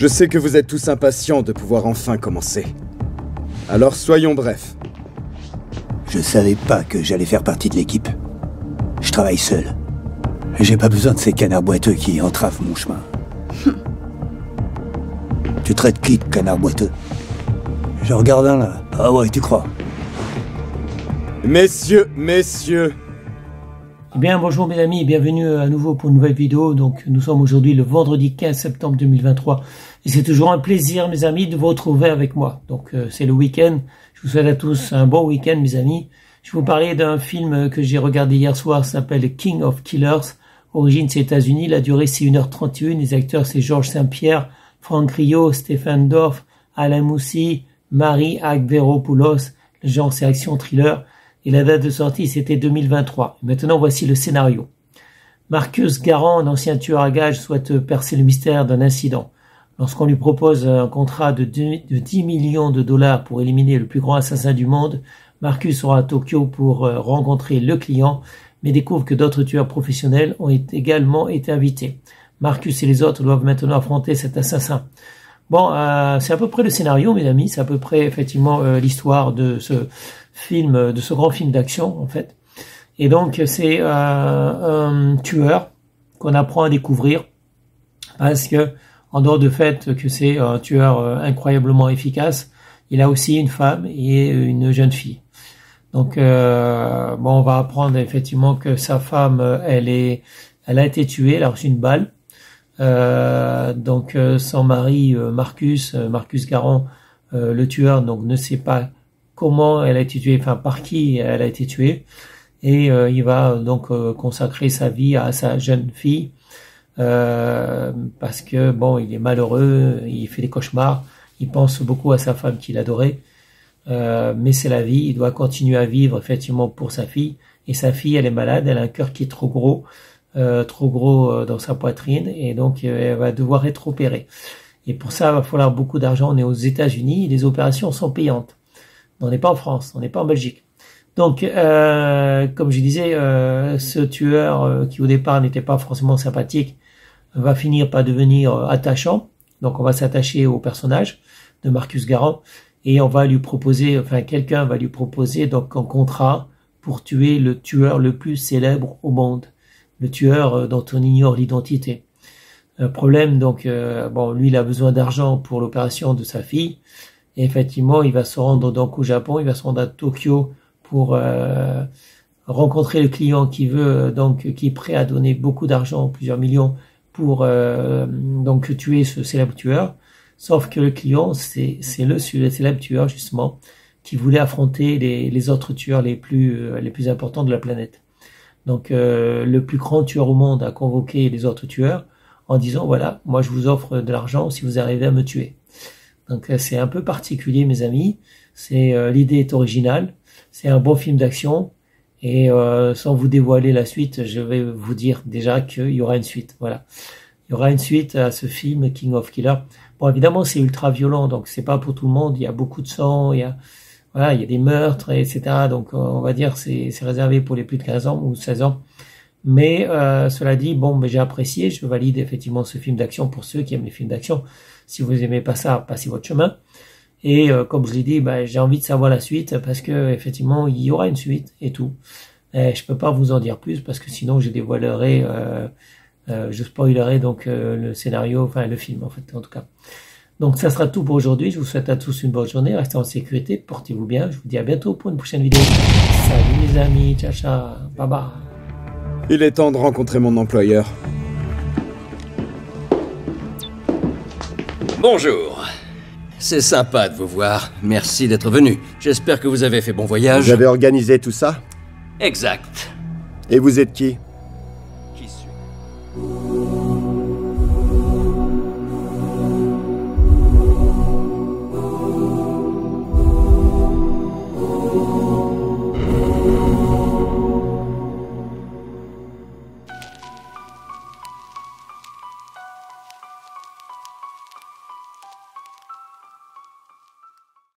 Je sais que vous êtes tous impatients de pouvoir enfin commencer. Alors soyons brefs. Je savais pas que j'allais faire partie de l'équipe. Je travaille seul. J'ai pas besoin de ces canards boiteux qui entravent mon chemin. Tu traites qui de canard boiteux? Je regarde un là. Ah ouais, tu crois? Messieurs. Eh bien, bonjour mes amis, bienvenue à nouveau pour une nouvelle vidéo. Donc, nous sommes aujourd'hui le vendredi 15 septembre 2023. Et c'est toujours un plaisir, mes amis, de vous retrouver avec moi. Donc, c'est le week-end. Je vous souhaite à tous un bon week-end, mes amis. Je vais vous parler d'un film que j'ai regardé hier soir, ça s'appelle King of Killers. Origine, c'est États-Unis. La durée, c'est 1h31. Les acteurs, c'est Georges Saint-Pierre, Franck Rio, Stéphane Dorff, Alain Moussi, Marie Agveropoulos. Le genre, c'est action thriller. Et la date de sortie, c'était 2023. Maintenant, voici le scénario. Marcus Garand, un ancien tueur à gages, souhaite percer le mystère d'un incident. Lorsqu'on lui propose un contrat de 10 millions de dollars pour éliminer le plus grand assassin du monde, Marcus sera à Tokyo pour rencontrer le client, mais découvre que d'autres tueurs professionnels ont également été invités. Marcus et les autres doivent maintenant affronter cet assassin. Bon, c'est à peu près le scénario, mes amis. C'est à peu près, effectivement, l'histoire de ce film, de ce grand film d'action, en fait. Et donc, c'est un tueur qu'on apprend à découvrir parce que, en dehors du fait que c'est un tueur incroyablement efficace, il a aussi une femme et une jeune fille. Donc, bon, on va apprendre effectivement que sa femme, elle a été tuée, elle a reçu une balle. Donc son mari Marcus Garand, le tueur, donc ne sait pas comment elle a été tuée, enfin par qui elle a été tuée, et il va donc consacrer sa vie à sa jeune fille parce que bon, il est malheureux, il fait des cauchemars, il pense beaucoup à sa femme qu'il adorait, mais c'est la vie, il doit continuer à vivre effectivement pour sa fille, et sa fille, elle est malade, elle a un cœur qui est trop gros dans sa poitrine, et donc elle va devoir être opérée. Et pour ça, il va falloir beaucoup d'argent. On est aux États-Unis, les opérations sont payantes. On n'est pas en France, on n'est pas en Belgique. Donc, comme je disais, ce tueur qui au départ n'était pas forcément sympathique va finir par devenir attachant. Donc, on va s'attacher au personnage de Marcus Garand et on va lui proposer, enfin quelqu'un va lui proposer donc un contrat pour tuer le tueur le plus célèbre au monde. Le tueur dont on ignore l'identité. Problème, donc, bon, lui, il a besoin d'argent pour l'opération de sa fille. Et effectivement, il va se rendre donc au Japon, il va se rendre à Tokyo pour rencontrer le client qui veut, donc, qui est prêt à donner beaucoup d'argent, plusieurs millions, pour donc tuer ce célèbre tueur. Sauf que le client, c'est le célèbre tueur, justement, qui voulait affronter les autres tueurs les plus importants de la planète. Donc le plus grand tueur au monde a convoqué les autres tueurs en disant voilà, moi je vous offre de l'argent si vous arrivez à me tuer. Donc c'est un peu particulier, mes amis. C'est l'idée est originale, c'est un bon film d'action et sans vous dévoiler la suite, je vais vous dire déjà qu'il y aura une suite. Voilà, il y aura une suite à ce film King of Killers. Bon, évidemment c'est ultra violent, donc c'est pas pour tout le monde. Il y a beaucoup de sang, il y a des meurtres, etc. Donc, on va dire c'est réservé pour les plus de 15 ans ou 16 ans. Mais cela dit, bon, mais j'ai apprécié, je valide effectivement ce film d'action pour ceux qui aiment les films d'action. Si vous aimez pas ça, passez votre chemin. Et comme je l'ai dit, j'ai envie de savoir la suite parce que effectivement, il y aura une suite et tout. Et je peux pas vous en dire plus parce que sinon, je dévoilerai, je spoilerai donc le scénario, enfin le film en fait, en tout cas. Donc ça sera tout pour aujourd'hui, je vous souhaite à tous une bonne journée, restez en sécurité, portez-vous bien, je vous dis à bientôt pour une prochaine vidéo. Salut les amis, ciao ciao, bye bye. Il est temps de rencontrer mon employeur. Bonjour. C'est sympa de vous voir, merci d'être venu. J'espère que vous avez fait bon voyage. Vous avez organisé tout ça? Exact. Et vous êtes qui?